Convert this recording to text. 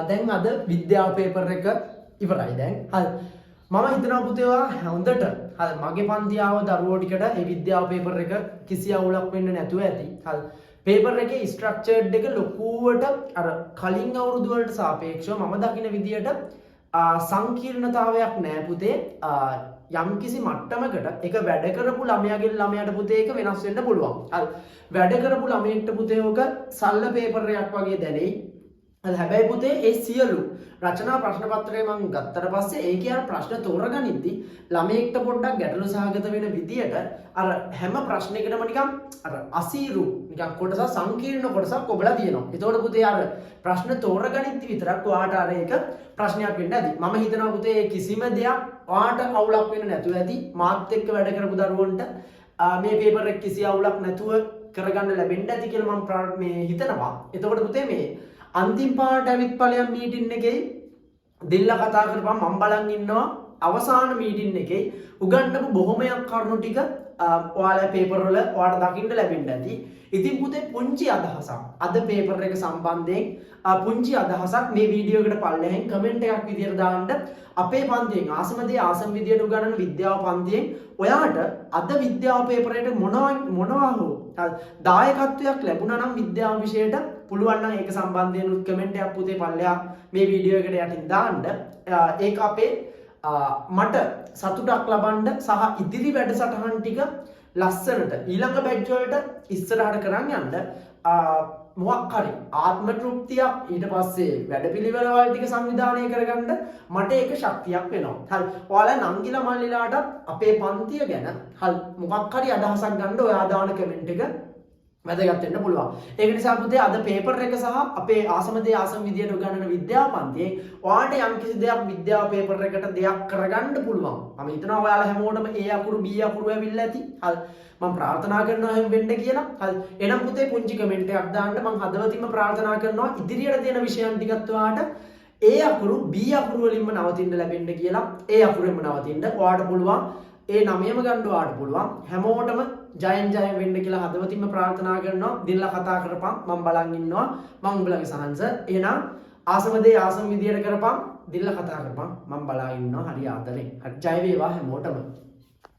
දැන් අද විද්‍යාව පේපර් එක ඉවරයි දැන්. හරි. මම හිතනවා පුතේවා හොඳට හරි මගේ පන්ති ආව දරුවෝ ටිකට මේ විද්‍යාව පේපර් එක කිසි අවුලක් වෙන්නේ නැතුව ඇති. හරි. පේපර් එකේ ස්ට්‍රක්චර්ඩ් එක ලොකුවට අර කලින් අවුරුදු වලට සාපේක්ෂව මම දකින විදියට සංකීර්ණතාවයක් නැහැ පුතේ. යම්කිසි මට්ටමකට ඒක වැඩ කරපු ළමයාගෙන් ළමයාට පුතේ ඒක වෙනස් වෙන්න පුළුවන්. හරි. වැඩ කරපු ළමයෙක්ට පුතේ ඔක සරල පේපර් එකක් වගේ දැනෙයි. හැබැයි පුතේ ඒ සියලු රචනා ප්‍රශ්න පත්‍රය මම ගත්තට පස්සේ ඒකේ අර ප්‍රශ්න තෝරගනිද්දි ළමයෙක්ට පොඩ්ඩක් ගැටලු සහගත වෙන විදියට අර හැම ප්‍රශ්නයකටම නිකන් අර අසීරු නිකන් කොටස සංකීර්ණ කොටසක් ඔබලා තියෙනවා. ඒතකොට පුතේ අර ප්‍රශ්න තෝරගනිද්දි විතරක් ඔයාට අර ඒක ප්‍රශ්නයක් වෙන්න ඇති. මම හිතනවා පුතේ කිසිම දෙයක් ඔයාට අවුලක් වෙන්නේ නැතුව ඇති. මාත් එක්ක වැඩ කරපු දරුවන්ට මේ පේපර් එක කිසි අවුලක් නැතුව කරගන්න ලැබෙන්න ඇති කියලා මම මේ හිතනවා. එතකොට පුතේ මේ අන්තිම පාට ඇවිත් ඵලයන් මීටින් එකේ දෙල්ල කතා කරපම් මම බලන් ඉන්නවා අවසාන මීටින් එකේ උගන්වපු බොහොමයක් කරුණු ටික ඔයාලා පේපර් වල ඔයාලට දකින්න ලැබෙන්න ඇති. ඉතින් පුතේ පුංචි අදහසක් අද පේපර් එක සම්බන්ධයෙන් පුංචි අදහසක් මේ වීඩියෝ එකට පල්ලෙහෙන් කමෙන්ට් එකක් විදියට දාන්න අපේ පන්තියෙන් ආසමදී ආසම විදියට උගන්වන විද්‍යාව පන්තියෙන් ඔයාට අද විද්‍යාව පේපර් එකට මොනවා හෝ දායකත්වයක් ලැබුණා නම් විද්‍යාව විෂයට පුළුවන් නම් ඒක සම්බන්ධයෙන් උත් කමෙන්ට් එකක් පුතේ පල්ලෙහා මේ වීඩියෝ එකට යටින් දාන්න. ඒක අපේ මට සතුටක් ලබන්න සහ ඉදිරි වැඩසටහන් ටික ලස්සනට ඊළඟ බැච් වලට ඉස්සරහට කරන් යන්න මොකක් හරි ආත්ම තෘප්තියක් ඊට පස්සේ වැඩපිළිවෙල වල ටික සංවිධානය කරගන්න මට ඒක ශක්තියක් වෙනවා. හරි. ඔයාලා නංගිලා මල්ලිලාට අපේ පන්තිය ගැන හරි මොකක් හරි අදහසක් ගන්න ඔයා දාන කමෙන්ට් එක වැදගත් වෙන්න පුළුවන්. ඒක නිසා පුතේ අද පේපර් එක සහ අපේ ආසමදී ආසම විදියට උගන්වන විද්‍යාව පන්තියේ ඔයාට යම්කිසි දෙයක් විද්‍යාව පේපර් එකට දෙයක් කරගන්න පුළුවන්. මම හිතනවා ඔයාලා හැමෝටම A අකුරු B අකුරු ඇවිල්ලා ඇති. හරි. මම ප්‍රාර්ථනා කරනවා එහෙම වෙන්න කියලා. හරි. එහෙනම් පුතේ පුංචි කමෙන්ට් එකක් දාන්න මම හදවතින්ම ප්‍රාර්ථනා කරනවා ඉදිරියට තියෙන විෂයන් ටිකත් ඔයාට A අකුරු B අකුරු වලින්ම නවතින්න ලැබෙන්න කියලා. A අකුරෙන්ම නවතින්න ඔයාට පුළුවන්. ඒ 9ම ගන්න ඔයාට පුළුවන්. හැමෝටම ජයෙන් වෙන්න කියලා හදවතින්ම ප්‍රාර්ථනා කරනවා. දිනලා කතා කරපන් මම බලන් ඉන්නවා. මම උඹලගේ සහන්ස. එහෙනම් ආසමදී ආසම විදියට කරපන්. දිනලා කතා කරපන් මම බලා ඉන්නවා. හරි ආදරෙන්. හරි ජය වේවා හැමෝටම.